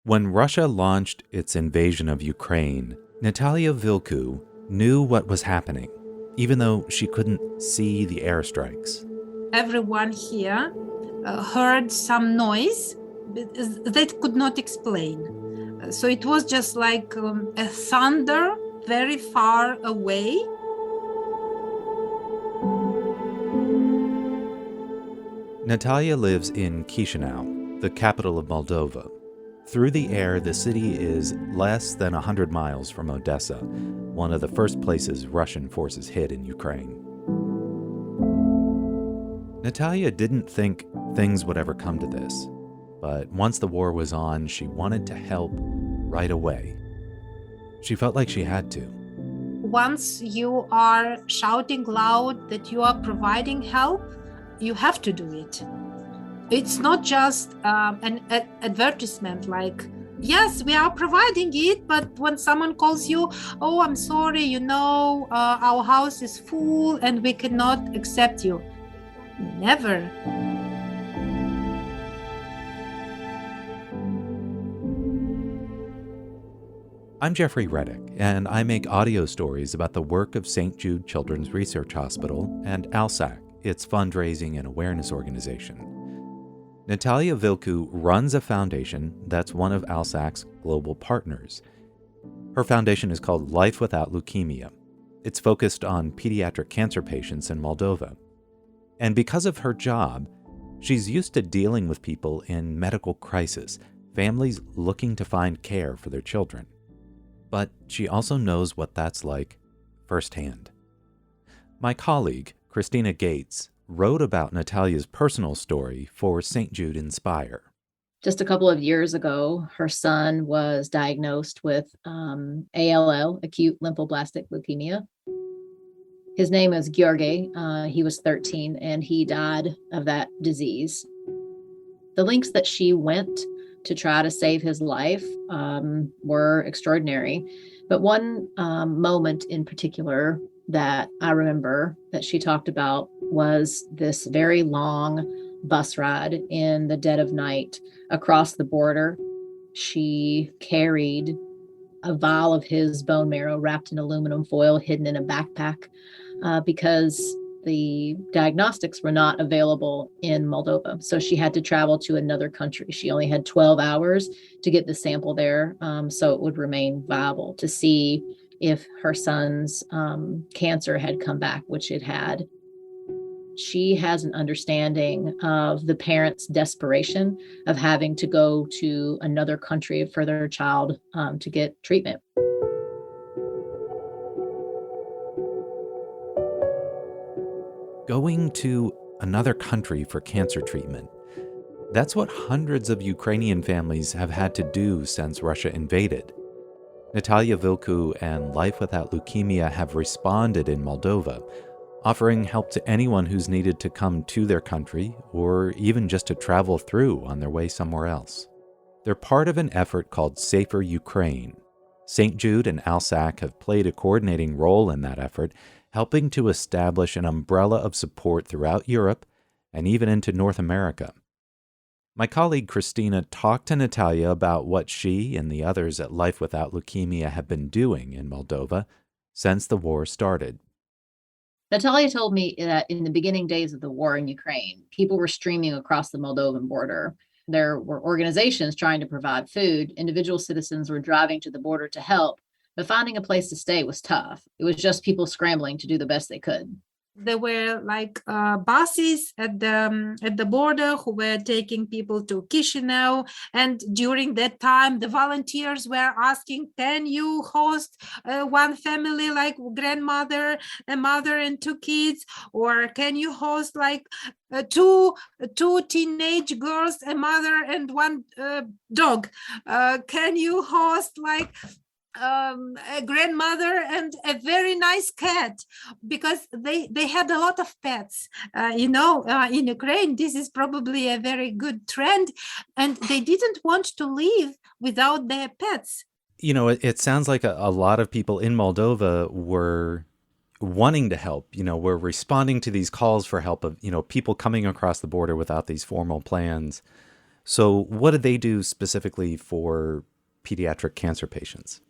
When Russia launched its invasion of Ukraine, Natalia Vilcu knew what was happening, even though she couldn't see the airstrikes. Everyone here heard some noise that could not explain. So it was just like a thunder very far away. Natalia lives in Chișinău, the capital of Moldova. Through the air, the city is less than 100 miles from Odessa, one of the first places Russian forces hit in Ukraine. Natalia didn't think things would ever come to this, but once the war was on, she wanted to help right away. She felt like she had to. Once you are shouting loud that you are providing help, you have to do it. It's not just an advertisement like, yes, we are providing it, but when someone calls you, oh, I'm sorry, our house is full and we cannot accept you. Never. I'm Geoffrey Redick, and I make audio stories about the work of St. Jude Children's Research Hospital and ALSAC, its fundraising and awareness organization. Natalia Vilcu runs a foundation that's one of ALSAC's global partners. Her foundation is called Life Without Leukemia. It's focused on pediatric cancer patients in Moldova. And because of her job, she's used to dealing with people in medical crisis, families looking to find care for their children. But she also knows what that's like firsthand. My colleague, Kristina Goetz, wrote about Natalia's personal story for St. Jude Inspire. Just a couple of years ago, her son was diagnosed with ALL, acute lymphoblastic leukemia. His name is Georgi. He was 13 and he died of that disease. The lengths that she went to try to save his life were extraordinary. But one moment in particular that I remember that she talked about was this very long bus ride in the dead of night across the border. She carried a vial of his bone marrow wrapped in aluminum foil hidden in a backpack because the diagnostics were not available in Moldova. So she had to travel to another country. She only had 12 hours to get the sample there so it would remain viable to see if her son's cancer had come back, which it had. She has an understanding of the parents' desperation of having to go to another country for their child to get treatment. Going to another country for cancer treatment. That's what hundreds of Ukrainian families have had to do since Russia invaded. Natalia Vilcu and Life Without Leukemia have responded in Moldova, offering help to anyone who's needed to come to their country or even just to travel through on their way somewhere else. They're part of an effort called Safer Ukraine. St. Jude and ALSAC have played a coordinating role in that effort, helping to establish an umbrella of support throughout Europe and even into North America. My colleague Kristina talked to Natalia about what she and the others at Life Without Leukemia have been doing in Moldova since the war started. Natalia told me that in the beginning days of the war in Ukraine, people were streaming across the Moldovan border. There were organizations trying to provide food. Individual citizens were driving to the border to help, but finding a place to stay was tough. It was just people scrambling to do the best they could. There were buses at the border who were taking people to Chișinău. And during that time, the volunteers were asking, can you host one family like grandmother, a mother and two kids? Or can you host two teenage girls, a mother and one dog? Can you host a grandmother and a very nice cat, because they had a lot of pets. In Ukraine, this is probably a very good trend, and they didn't want to live without their pets. It sounds like a lot of people in Moldova were wanting to help, were responding to these calls for help of, people coming across the border without these formal plans. So what did they do specifically for pediatric cancer patients?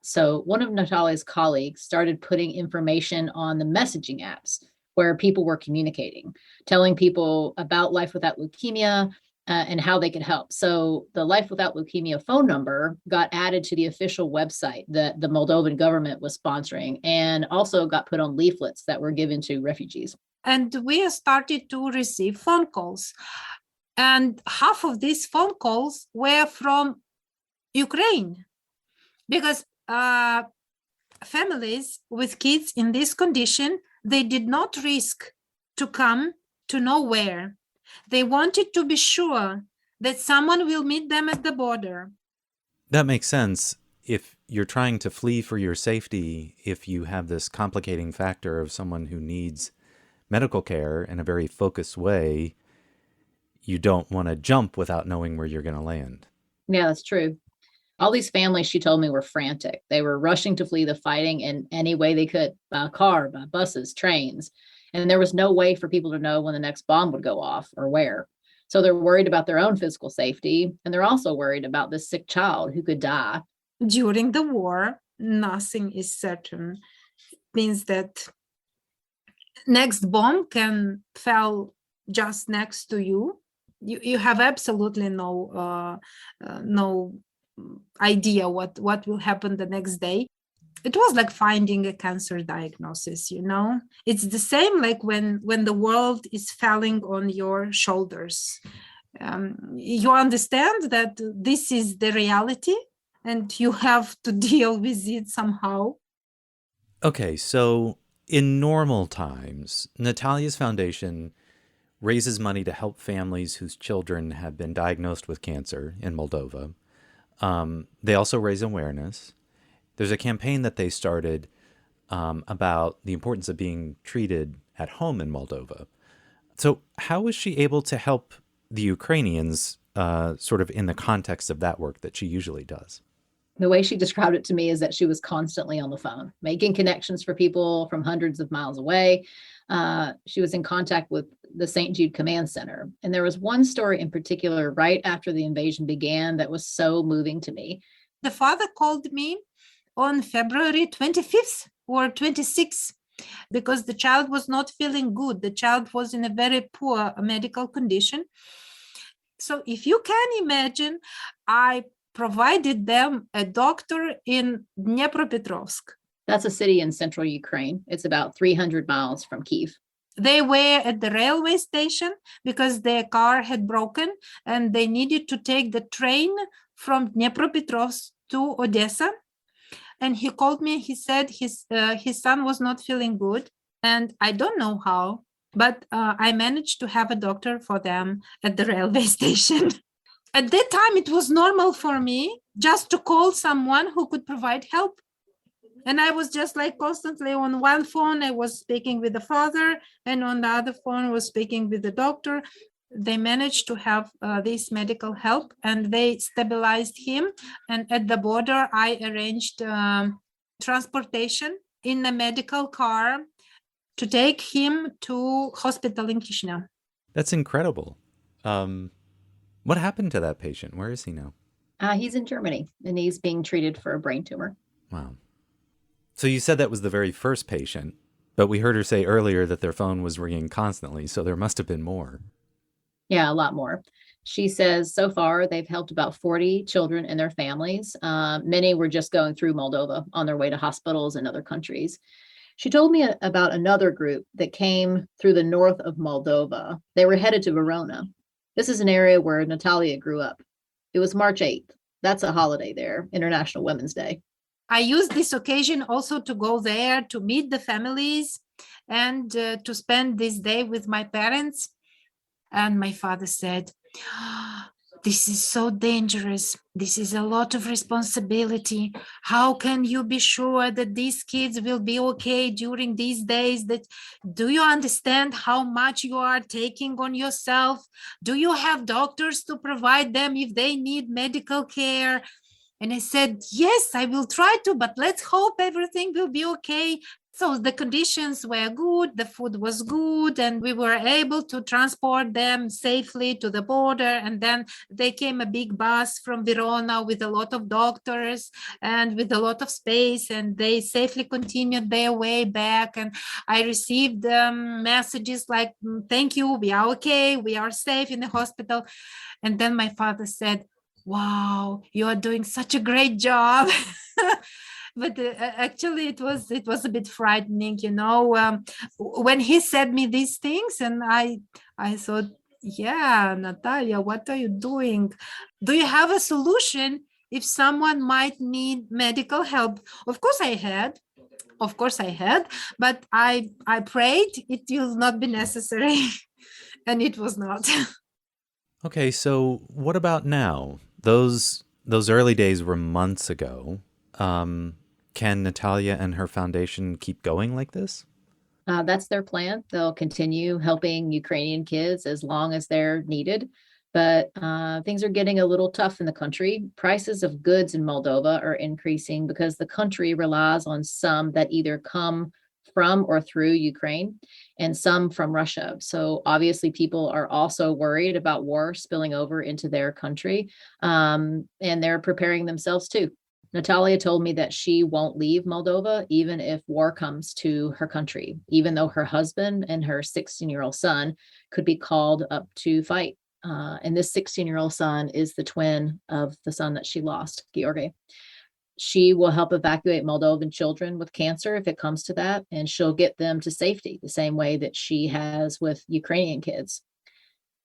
So one of Natalia's colleagues started putting information on the messaging apps where people were communicating, telling people about Life Without Leukemia and how they could help. So the Life Without Leukemia phone number got added to the official website that the Moldovan government was sponsoring, and also got put on leaflets that were given to refugees. And we started to receive phone calls. And half of these phone calls were from Ukraine, because families with kids in this condition, they did not risk to come to nowhere. They wanted to be sure that someone will meet them at the border. That makes sense. If you're trying to flee for your safety, if you have this complicating factor of someone who needs medical care in a very focused way, you don't want to jump without knowing where you're going to land. Yeah, that's true. All these families, she told me, were frantic. They were rushing to flee the fighting in any way they could, by car, by buses, trains. And there was no way for people to know when the next bomb would go off or where. So they're worried about their own physical safety. And they're also worried about this sick child who could die. During the war, nothing is certain. It means that next bomb can fall just next to you. You have absolutely no idea what will happen the next day. It was like finding a cancer diagnosis, It's the same like when the world is falling on your shoulders. You understand that this is the reality and you have to deal with it somehow. Okay, so in normal times, Natalia's foundation raises money to help families whose children have been diagnosed with cancer in Moldova. They also raise awareness. There's a campaign that they started about the importance of being treated at home in Moldova. So how was she able to help the Ukrainians sort of in the context of that work that she usually does? The way she described it to me is that she was constantly on the phone, making connections for people from hundreds of miles away. She was in contact with the St. Jude Command Center. And there was one story in particular right after the invasion began that was so moving to me. The father called me on February 25th or 26th because the child was not feeling good. The child was in a very poor medical condition. So if you can imagine, I provided them a doctor in Dnipropetrovsk. That's a city in central Ukraine. It's about 300 miles from Kyiv. They were at the railway station because their car had broken and they needed to take the train from Dnipropetrovsk to Odessa. And he called me, he said his son was not feeling good. And I don't know how, but I managed to have a doctor for them at the railway station. At that time, it was normal for me just to call someone who could provide help. And I was just like constantly on one phone, I was speaking with the father, and on the other phone, I was speaking with the doctor. They managed to have this medical help and they stabilized him. And at the border, I arranged transportation in a medical car to take him to hospital in Chișinău. That's incredible. What happened to that patient? Where is he now? He's in Germany and he's being treated for a brain tumor. Wow. So you said that was the very first patient, but we heard her say earlier that their phone was ringing constantly, so there must have been more. Yeah, a lot more. She says so far they've helped about 40 children and their families. Many were just going through Moldova on their way to hospitals in other countries. She told me about another group that came through the north of Moldova. They were headed to Verona. This is an area where Natalia grew up. It was March 8th. That's a holiday there, International Women's Day. I used this occasion also to go there to meet the families and to spend this day with my parents. And my father said, this is so dangerous. This is a lot of responsibility. How can you be sure that these kids will be okay during these days? Do you understand how much you are taking on yourself? Do you have doctors to provide them if they need medical care? And I said, yes, I will try to, but let's hope everything will be okay. So the conditions were good, the food was good, and we were able to transport them safely to the border. And then they came a big bus from Verona with a lot of doctors and with a lot of space, and they safely continued their way back. And I received messages like, thank you, we are okay, we are safe in the hospital. And then my father said, wow, you are doing such a great job. But actually it was a bit frightening, when he said me these things, and I thought, yeah, Natalia, what are you doing? Do you have a solution if someone might need medical help? Of course I had, but I prayed it will not be necessary. And it was not. Okay, so what about now? Those early days were months ago. Can Natalia and her foundation keep going like this? That's their plan. They'll continue helping Ukrainian kids as long as they're needed. But things are getting a little tough in the country. Prices of goods in Moldova are increasing because the country relies on some that either come from or through Ukraine and some from Russia. So obviously people are also worried about war spilling over into their country, and they're preparing themselves too. Natalia told me that she won't leave Moldova even if war comes to her country, even though her husband and her 16-year-old son could be called up to fight. And this 16-year-old son is the twin of the son that she lost, Georgi. She will help evacuate Moldovan children with cancer if it comes to that, and she'll get them to safety the same way that she has with Ukrainian kids.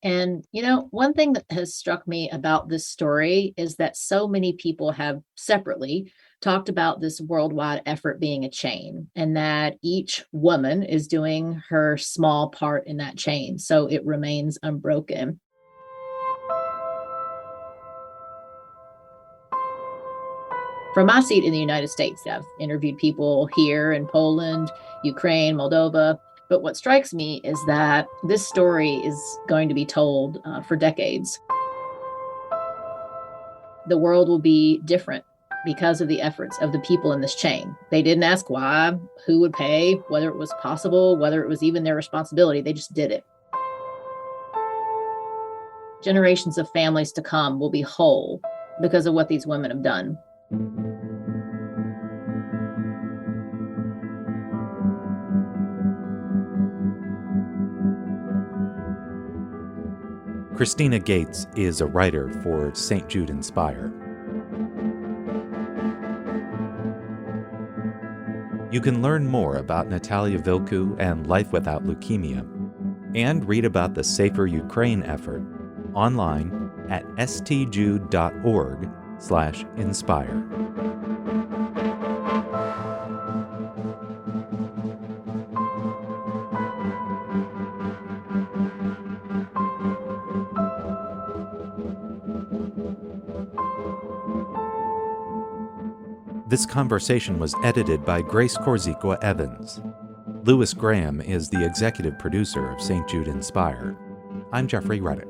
And, one thing that has struck me about this story is that so many people have separately talked about this worldwide effort being a chain, and that each woman is doing her small part in that chain, so it remains unbroken. From my seat in the United States, I've interviewed people here in Poland, Ukraine, Moldova. But what strikes me is that this story is going to be told for decades. The world will be different because of the efforts of the people in this chain. They didn't ask why, who would pay, whether it was possible, whether it was even their responsibility. They just did it. Generations of families to come will be whole because of what these women have done. Kristina Goetz is a writer for St. Jude Inspire. You can learn more about Natalia Vilcu and Life Without Leukemia, and read about the Safer Ukraine effort online at stjude.org/inspire. This conversation was edited by Grace Korzikwa Evans. Lewis Graham is the executive producer of St. Jude Inspire. I'm Geoffrey Redick.